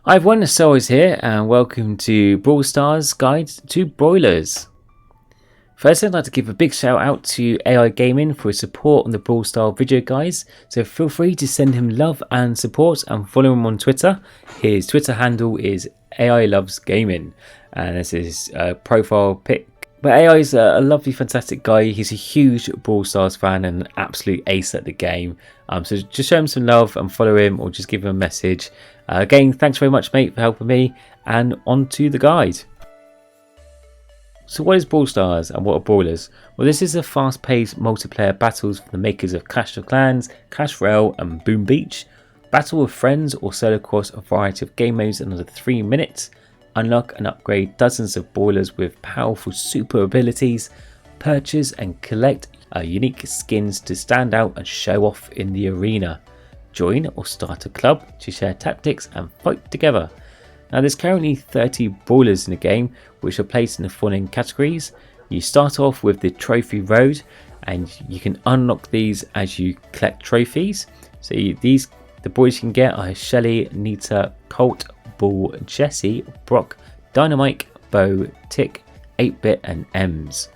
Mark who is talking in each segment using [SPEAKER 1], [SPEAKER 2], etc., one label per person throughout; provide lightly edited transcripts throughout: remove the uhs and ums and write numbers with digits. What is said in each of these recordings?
[SPEAKER 1] Hi everyone, Soulrise here and welcome to Brawl Stars Guide to Brawlers. First, I'd like to give a big shout out to AI Gaming for his support on the Brawl Stars video guides, so feel free to send him love and support and follow him on Twitter. His Twitter handle is AI Loves Gaming and this is his profile pic. But AI is a lovely, fantastic guy. He's a huge Brawl Stars fan and an absolute ace at the game. So just show him some love and follow him, or just give him a message. Again, thanks very much, mate, for helping me. And on to the guide. So what is Brawl Stars and what are Brawlers? Well, this is a fast-paced multiplayer battles from the makers of Clash of Clans, Clash Royale and Boom Beach. Battle with friends or solo across a variety of game modes in under 3 minutes. Unlock and upgrade dozens of brawlers with powerful super abilities. Purchase and collect unique skins to stand out and show off in the arena. Join or start a club to share tactics and fight together. Now there's currently 30 brawlers in the game, which are placed in the following categories. You start off with the Trophy Road, and you can unlock these as you collect trophies. So the brawlers you can get are Shelly, Nita, Colt, Bull, Jesse, Brock, Dynamite, Bo, Tick, 8-Bit and Ems.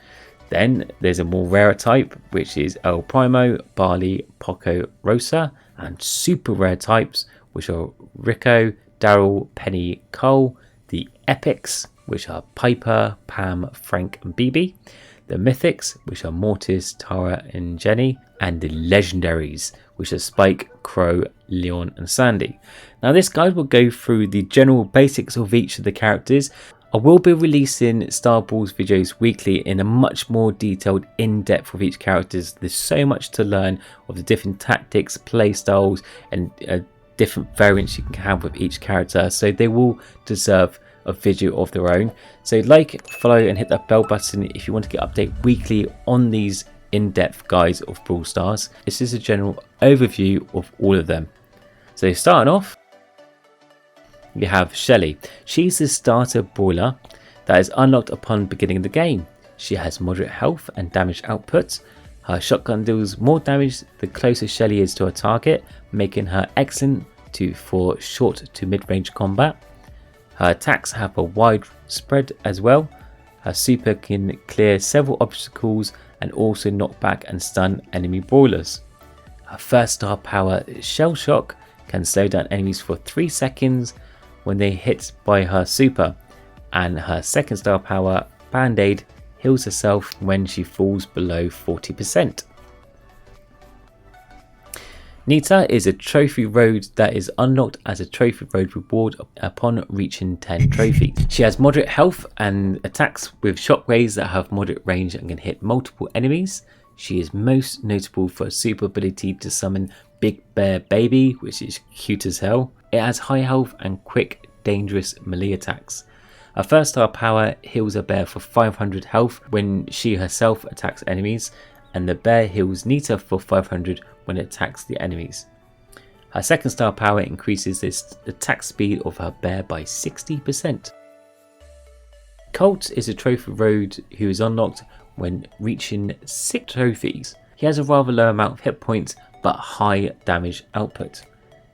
[SPEAKER 1] Then there's a more rarer type, which is El Primo, Barley, Poco, Rosa, and super rare types, which are Rico, Daryl, Penny, Cole, the Epics, which are Piper, Pam, Frank and BB, the Mythics, which are Mortis, Tara and Jenny, and the Legendaries, which are Spike, Crow, Leon and Sandy. Now this guide will go through the general basics of each of the characters. I will be releasing Star Brawls videos weekly in a much more detailed in-depth of each character. There's so much to learn of the different tactics, play styles and different variants you can have with each character, so they will deserve a video of their own. So like, follow and hit that bell button if you want to get updated weekly on these in-depth guides of Brawl Stars. This is a general overview of all of them. So starting off, you have Shelly. She's the starter brawler that is unlocked upon beginning the game. She has moderate health and damage output. Her shotgun deals more damage the closer Shelly is to a target, making her excellent for short to mid-range combat. Her attacks have a wide spread as well. Her super can clear several obstacles and also knock back and stun enemy brawlers. Her first star power, Shell Shock, can slow down enemies for 3 seconds when they hit by her super, and her second star power, Band-Aid, heals herself when she falls below 40%. Nita is a trophy road that is unlocked as a trophy road reward upon reaching 10 trophies. She has moderate health and attacks with shockwaves that have moderate range and can hit multiple enemies. She is most notable for a super ability to summon Big Bear Baby, which is cute as hell. It has high health and quick, dangerous melee attacks. Her first star power heals a bear for 500 health when she herself attacks enemies, and the bear heals Nita for 500 when it attacks the enemies. Her second star power increases the attack speed of her bear by 60%. Colt is a trophy road who is unlocked when reaching 6 trophies. He has a rather low amount of hit points but high damage output.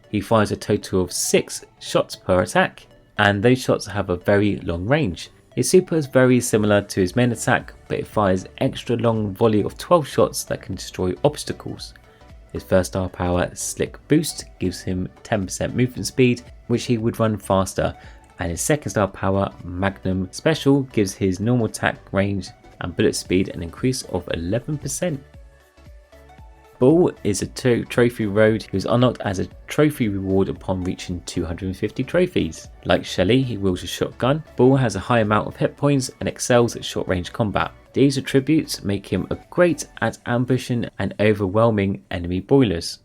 [SPEAKER 1] He fires a total of 6 shots per attack, and those shots have a very long range. His super is very similar to his main attack, but it fires extra long volley of 12 shots that can destroy obstacles. His first star power, Slick Boost, gives him 10% movement speed, which he would run faster, and his second star power, Magnum Special, gives his normal attack range and bullet speed an increase of 11%. Bull is a trophy road who is unlocked as a trophy reward upon reaching 250 trophies. Like Shelly, he wields a shotgun. Bull has a high amount of hit points and excels at short range combat. These attributes make him great at ambushing and overwhelming enemy brawlers.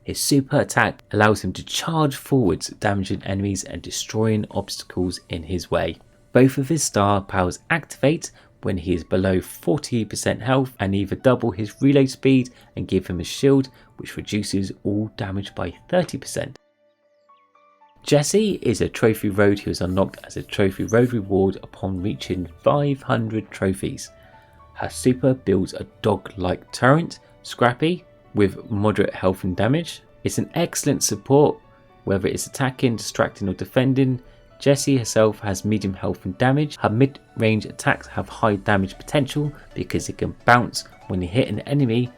[SPEAKER 1] His super attack allows him to charge forwards, damaging enemies and destroying obstacles in his way. Both of his star powers activate when he is below 40% health, and either double his reload speed and give him a shield which reduces all damage by 30%. Jesse is a trophy road who is unlocked as a trophy road reward upon reaching 500 trophies. Her super builds a dog-like turret, Scrappy, with moderate health and damage. It's an excellent support Whether it's attacking, distracting or defending, Jessie herself has medium health and damage. Her mid-range attacks have high damage potential because it can bounce when you hit an enemy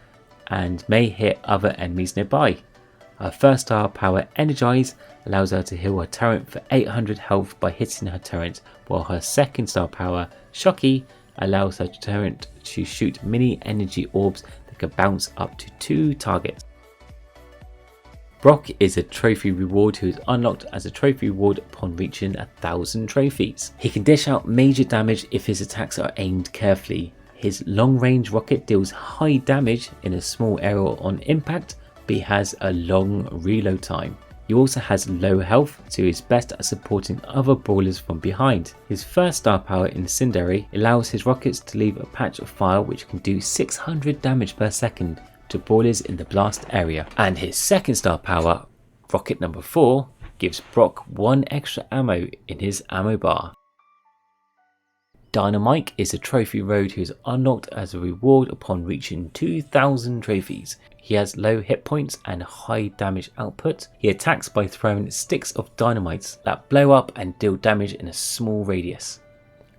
[SPEAKER 1] and may hit other enemies nearby. Her first star power, Energize, allows her to heal her turret for 800 health by hitting her turret, while her second star power, Shocky, allows her turret to shoot mini energy orbs that can bounce up to 2 targets. Brock is a trophy reward who is unlocked as a trophy reward upon reaching 1,000 trophies. He can dish out major damage if his attacks are aimed carefully. His long range rocket deals high damage in a small area on impact, but he has a long reload time. He also has low health, so he is best at supporting other brawlers from behind. His first star power, Incendiary, allows his rockets to leave a patch of fire which can do 600 damage per second to brawlers in the blast area. And his second star power, Rocket number 4, gives Brock 1 extra ammo in his ammo bar. Dynamite is a trophy road who is unlocked as a reward upon reaching 2,000 trophies. He has low hit points and high damage output. He attacks by throwing sticks of dynamite that blow up and deal damage in a small radius.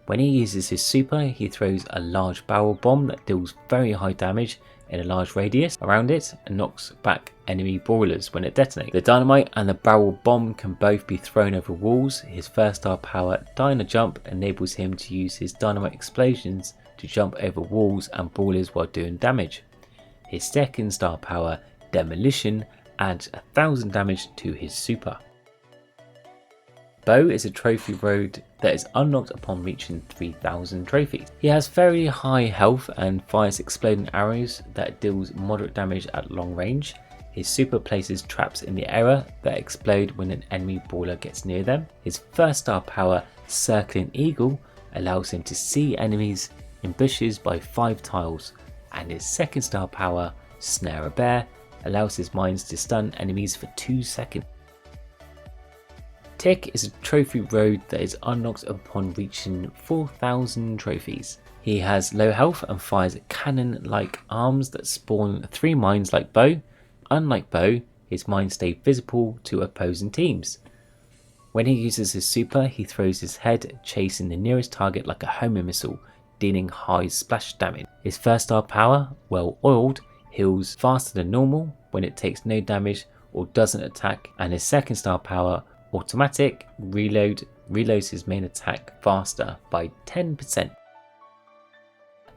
[SPEAKER 1] When he uses his super, he throws a large barrel bomb that deals very high damage in a large radius around it and knocks back enemy brawlers when it detonates. The dynamite and the barrel bomb can both be thrown over walls. His first star power, Dyna Jump, enables him to use his dynamite explosions to jump over walls and brawlers while doing damage. His second star power, Demolition, adds 1,000 damage to his super. Bo is a trophy road that is unlocked upon reaching 3,000 trophies. He has very high health and fires exploding arrows that deals moderate damage at long range. His super places traps in the area that explode when an enemy brawler gets near them. His first star power, Circling Eagle, allows him to see enemies in bushes by 5 tiles, and his second star power, Snare a Bear, allows his mines to stun enemies for 2 seconds. Tick is a trophy road that is unlocked upon reaching 4,000 trophies. He has low health and fires cannon-like arms that spawn 3 mines like Bo. Unlike Bo, his mines stay visible to opposing teams. When he uses his super, he throws his head, chasing the nearest target like a homing missile, dealing high splash damage. His first star power, Well Oiled, heals faster than normal when it takes no damage or doesn't attack, and his second star power, Automatic Reload, reloads his main attack faster by 10%.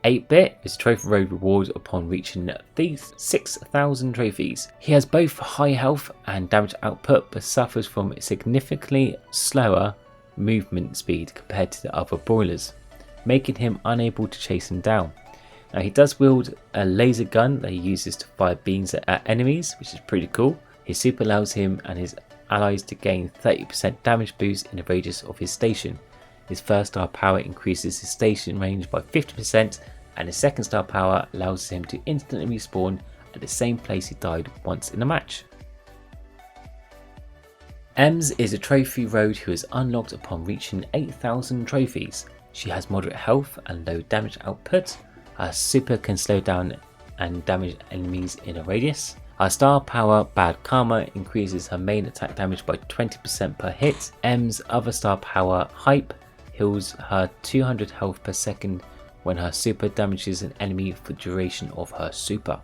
[SPEAKER 1] 8-Bit is a trophy road reward upon reaching these 6,000 trophies. He has both high health and damage output, but suffers from significantly slower movement speed compared to the other brawlers, making him unable to chase him down. Now, he does wield a laser gun that he uses to fire beams at enemies, which is pretty cool. His super allows him and his allies to gain 30% damage boost in the radius of his station. His first star power increases his station range by 50%, and his second star power allows him to instantly respawn at the same place he died once in a match. Ems is a trophy road who is unlocked upon reaching 8,000 trophies. She has moderate health and low damage output. Her super can slow down and damage enemies in a radius. Her star power, Bad Karma, increases her main attack damage by 20% per hit. M's other star power, Hype, heals her 200 health per second when her super damages an enemy for the duration of her super.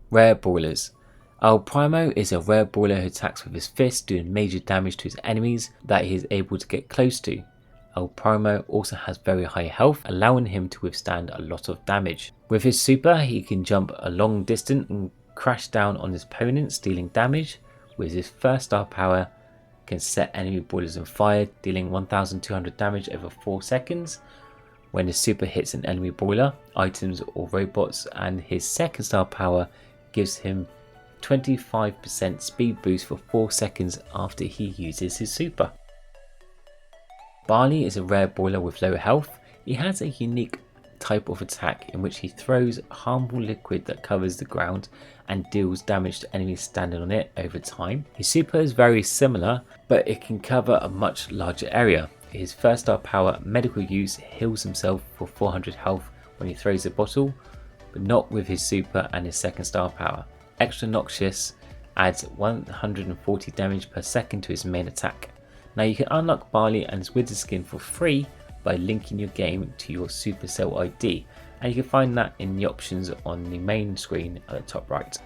[SPEAKER 1] Rare Brawlers. El Primo is a rare brawler who attacks with his fist, doing major damage to his enemies that he is able to get close to. El Primo also has very high health, allowing him to withstand a lot of damage. With his super, he can jump a long distance and crash down on his opponents, dealing damage. With his first star power, can set enemy brawlers on fire, dealing 1,200 damage over 4 seconds when his super hits an enemy brawler, items or robots, and his second star power gives him 25% speed boost for 4 seconds after he uses his super. Barley is a rare brawler with low health. He has a unique type of attack in which he throws harmful liquid that covers the ground and deals damage to enemies standing on it over time. His super is very similar, but it can cover a much larger area. His first star power, Medical Use, heals himself for 400 health when he throws a bottle, but not with his super and his second star power. Extra Noxious adds 140 damage per second to his main attack. Now you can unlock Barley and his Wizard skin for free by linking your game to your Supercell ID, and you can find that in the options on the main screen at the top right.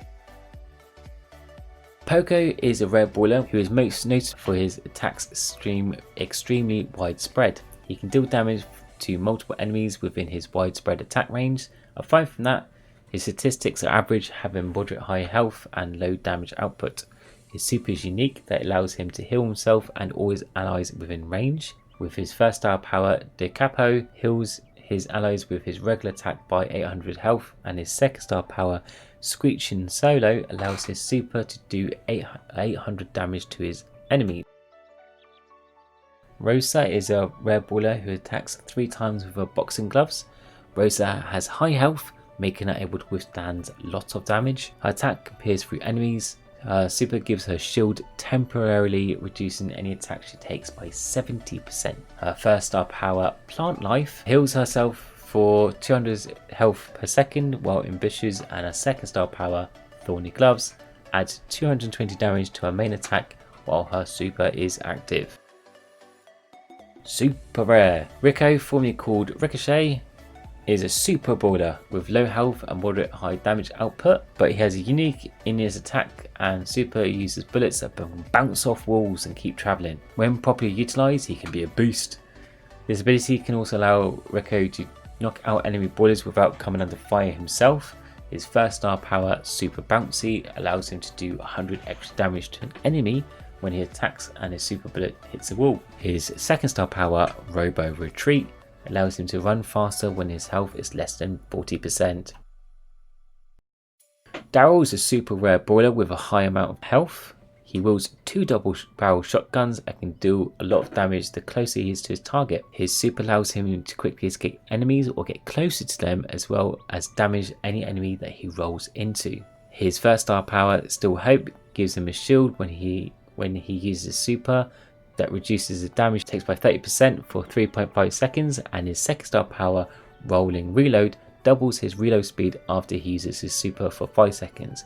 [SPEAKER 1] Poco is a rare brawler who is most noted for his attacks extremely widespread. He can deal damage to multiple enemies within his widespread attack range. Aside from that, his statistics are average, having moderate high health and low damage output. His super is unique that allows him to heal himself and all his allies within range. With his first star power, De Capo heals his allies with his regular attack by 800 health, and his second star power, Screeching Solo, allows his super to do 800 damage to his enemies. Rosa is a rare brawler who attacks 3 times with her boxing gloves. Rosa has high health, making her able to withstand lots of damage. Her attack can pierce through enemies. Her super gives her shield, temporarily reducing any attack she takes by 70%. Her first star power, Plant Life, heals herself for 200 health per second while in bushes, and her second star power, Thorny Gloves, adds 220 damage to her main attack while her super is active. Super rare. Rico, formerly called Ricochet, is a super brawler with low health and moderate high damage output, but he has a unique in his attack and super uses bullets that bounce off walls and keep travelling. When properly utilised, he can be a boost. This ability can also allow Rico to knock out enemy brawlers without coming under fire himself. His first star power, Super Bouncy, allows him to do 100 extra damage to an enemy when he attacks and his super bullet hits a wall. His second star power, Robo Retreat, allows him to run faster when his health is less than 40%. Daryl is a super rare brawler with a high amount of health. He wields 2 double barrel shotguns and can do a lot of damage the closer he is to his target. His super allows him to quickly escape enemies or get closer to them, as well as damage any enemy that he rolls into. His first star power, Still Hope, gives him a shield when he uses a super that reduces the damage takes by 30% for 3.5 seconds, and his second star power, Rolling Reload, doubles his reload speed after he uses his super for 5 seconds.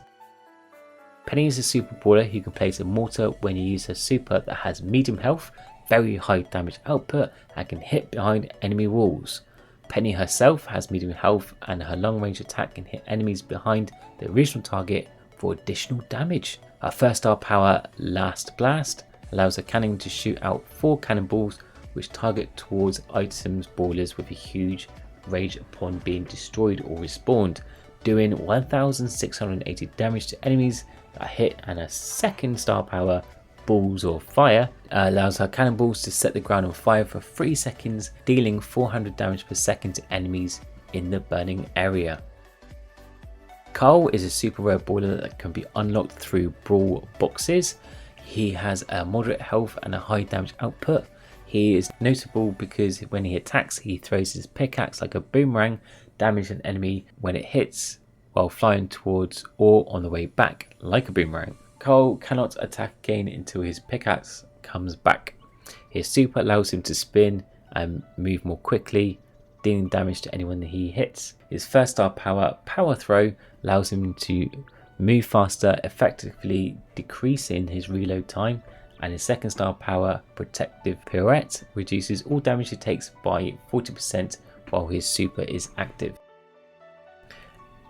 [SPEAKER 1] Penny is a super brawler who can place a mortar when you use her super that has medium health, very high damage output, and can hit behind enemy walls. Penny herself has medium health and her long range attack can hit enemies behind the original target for additional damage. Her first star power, Last Blast, allows her cannon to shoot out 4 cannonballs which target towards items brawlers with a huge rage upon being destroyed or respawned, doing 1680 damage to enemies that hit. And her second star power, Balls of Fire, allows her cannonballs to set the ground on fire for 3 seconds, dealing 400 damage per second to enemies in the burning area. Carl is a super rare brawler that can be unlocked through Brawl boxes. He has a moderate health and a high damage output. He is notable because when he attacks, he throws his pickaxe like a boomerang, damaging an enemy when it hits while flying towards or on the way back like a boomerang. Carl cannot attack again until his pickaxe comes back. His super allows him to spin and move more quickly, dealing damage to anyone that he hits. His first star power, Power Throw, allows him to move faster, effectively decreasing his reload time, and his second star power, Protective Pirouette, reduces all damage he takes by 40% while his super is active.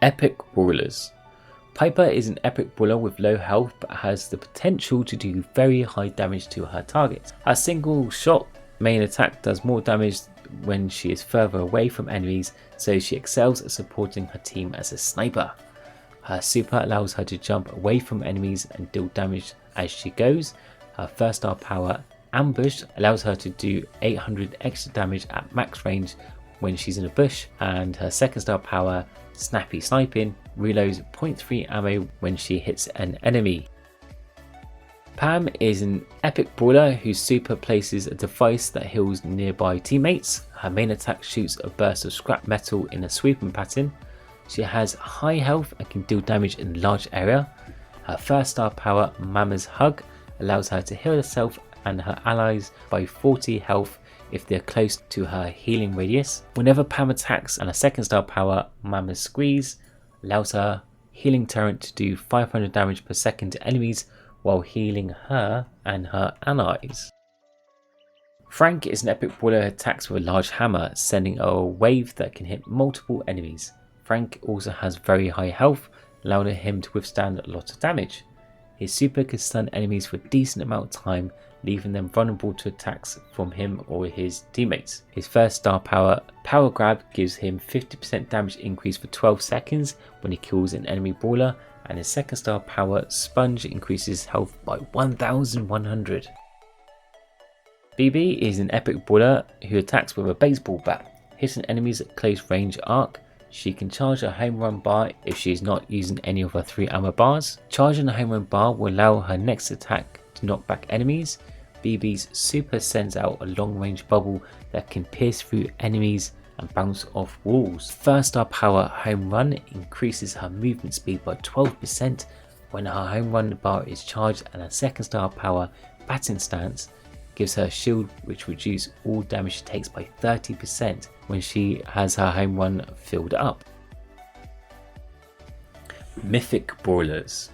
[SPEAKER 1] Epic Brawlers. Piper is an epic brawler with low health but has the potential to do very high damage to her targets. Her single shot main attack does more damage when she is further away from enemies, so she excels at supporting her team as a sniper. Her super allows her to jump away from enemies and deal damage as she goes. Her first star power, Ambush, allows her to do 800 extra damage at max range when she's in a bush, and her second star power, Snappy Sniping, reloads 0.3 ammo when she hits an enemy. Pam is an epic brawler whose super places a device that heals nearby teammates. Her main attack shoots a burst of scrap metal in a sweeping pattern. She has high health and can deal damage in a large area. Her first star power, Mama's Hug, allows her to heal herself and her allies by 40 health if they are close to her healing radius. Whenever Pam attacks, and her second star power, Mama's Squeeze, allows her healing turret to do 500 damage per second to enemies while healing her and her allies. Frank is an epic brawler who attacks with a large hammer, sending a wave that can hit multiple enemies. Frank also has very high health, allowing him to withstand a lot of damage. His super can stun enemies for a decent amount of time, leaving them vulnerable to attacks from him or his teammates. His first star power, Power Grab, gives him 50% damage increase for 12 seconds when he kills an enemy brawler, and his second star power, Sponge, increases health by 1100. BB is an epic brawler who attacks with a baseball bat, hitting enemies at close range arc. She can charge a home run bar if she is not using any of her 3 armor bars. Charging a home run bar will allow her next attack to knock back enemies. BB's super sends out a long range bubble that can pierce through enemies and bounce off walls. First star power, Home Run, increases her movement speed by 12% when her home run bar is charged, and her second star power, Batting Stance, gives her a shield which reduces all damage she takes by 30% when she has her home run filled up. Mythic Brawlers.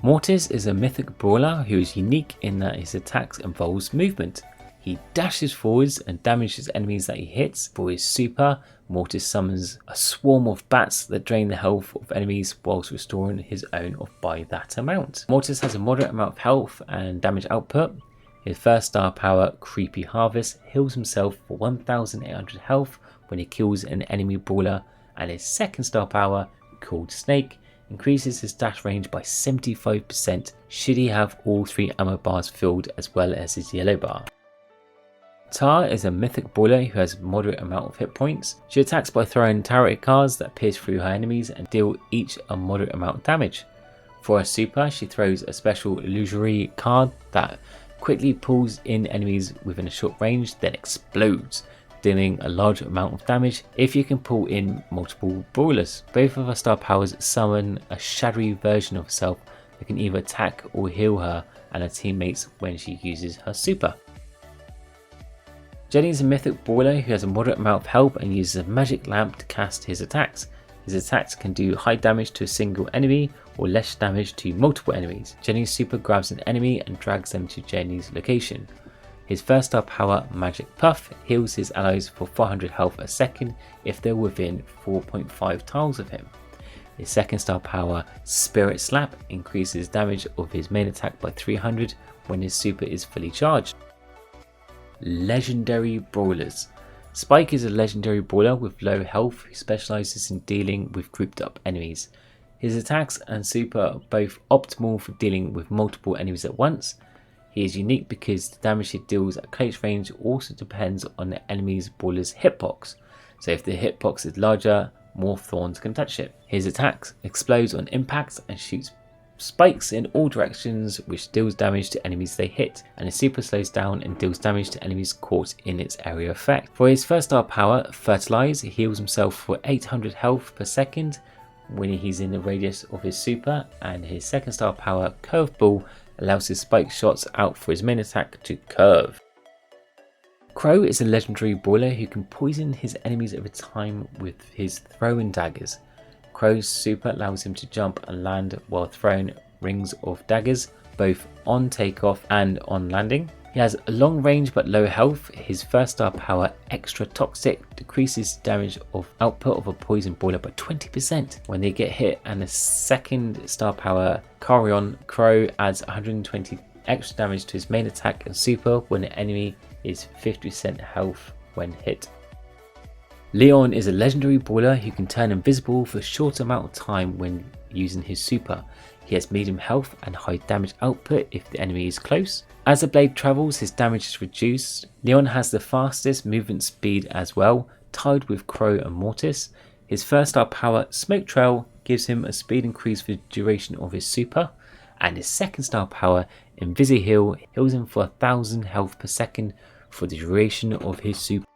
[SPEAKER 1] Mortis is a mythic brawler who is unique in that his attacks involves movement. He dashes forwards and damages enemies that he hits. For his super, Mortis summons a swarm of bats that drain the health of enemies whilst restoring his own by that amount. Mortis has a moderate amount of health and damage output. His first star power, Creepy Harvest, heals himself for 1800 health when he kills an enemy brawler, and his second star power, called Snake, increases his dash range by 75% should he have all 3 ammo bars filled as well as his yellow bar. Tar is a mythic brawler who has a moderate amount of hit points. She attacks by throwing tarot cards that pierce through her enemies and deal each a moderate amount of damage. For her super, she throws a special illusory card that quickly pulls in enemies within a short range, then explodes, dealing a large amount of damage if you can pull in multiple brawlers. Both of her star powers summon a shadowy version of herself that can either attack or heal her and her teammates when she uses her super. Jenny is a mythic brawler who has a moderate amount of health and uses a magic lamp to cast his attacks. His attacks can do high damage to a single enemy or less damage to multiple enemies. Jenny's super grabs an enemy and drags them to Jenny's location. His first star power, Magic Puff, heals his allies for 400 health a second if they're within 4.5 tiles of him. His second star power, Spirit Slap, increases damage of his main attack by 300 when his super is fully charged. Legendary Brawlers. Spike is a legendary brawler with low health who specialises in dealing with grouped up enemies. His attacks and super are both optimal for dealing with multiple enemies at once. He is unique because the damage he deals at close range also depends on the enemy's brawler's hitbox. So if the hitbox is larger, more thorns can touch it. His attacks explodes on impact and shoots spikes in all directions, which deals damage to enemies they hit, and his super slows down and deals damage to enemies caught in its area effect. For his first star power, Fertilize, he heals himself for 800 health per second when he's in the radius of his super, and his second star power, Curveball, allows his spike shots out for his main attack to curve. Crow is a legendary brawler who can poison his enemies over time with his throwing daggers. Crow's super allows him to jump and land while throwing rings of daggers, both on takeoff and on landing. He has a long range but low health. His first star power, Extra Toxic, decreases damage of output of a poison brawler by 20% when they get hit, and the second star power, Carrion Crow, adds 120 extra damage to his main attack and super when the enemy is 50% health when hit. Leon is a legendary brawler who can turn invisible for a short amount of time when using his super. He has medium health and high damage output if the enemy is close. As the blade travels, his damage is reduced. Leon has the fastest movement speed as well, tied with Crow and Mortis. His first star power, Smoke Trail, gives him a speed increase for the duration of his super, and his second star power, Invisi-Heal, heals him for 1000 health per second for the duration of his super.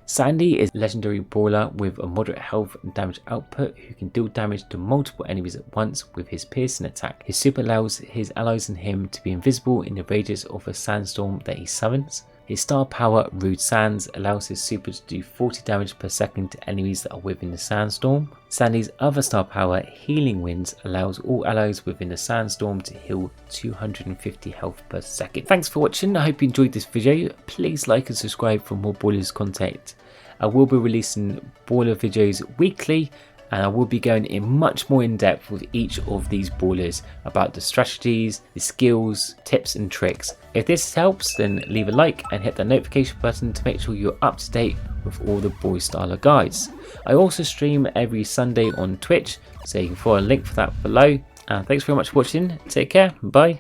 [SPEAKER 1] Sandy is a legendary brawler with a moderate health and damage output who can deal damage to multiple enemies at once with his piercing attack. His super allows his allies and him to be invisible in the radius of a sandstorm that he summons. His star power, Rude Sands, allows his super to do 40 damage per second to enemies that are within the sandstorm. Sandy's other star power, Healing Winds, allows all allies within the sandstorm to heal 250 health per second. Thanks for watching, I hope you enjoyed this video. Please like and subscribe for more Brawlers content. I will be releasing Brawler videos weekly, and I will be going in much more in depth with each of these brawlers about the strategies, the skills, tips and tricks. If this helps, then leave a like and hit the notification button to make sure you're up to date with all the Brawl Stars guides. I also stream every Sunday on Twitch, so you can follow a link for that below. And thanks very much for watching, take care, bye.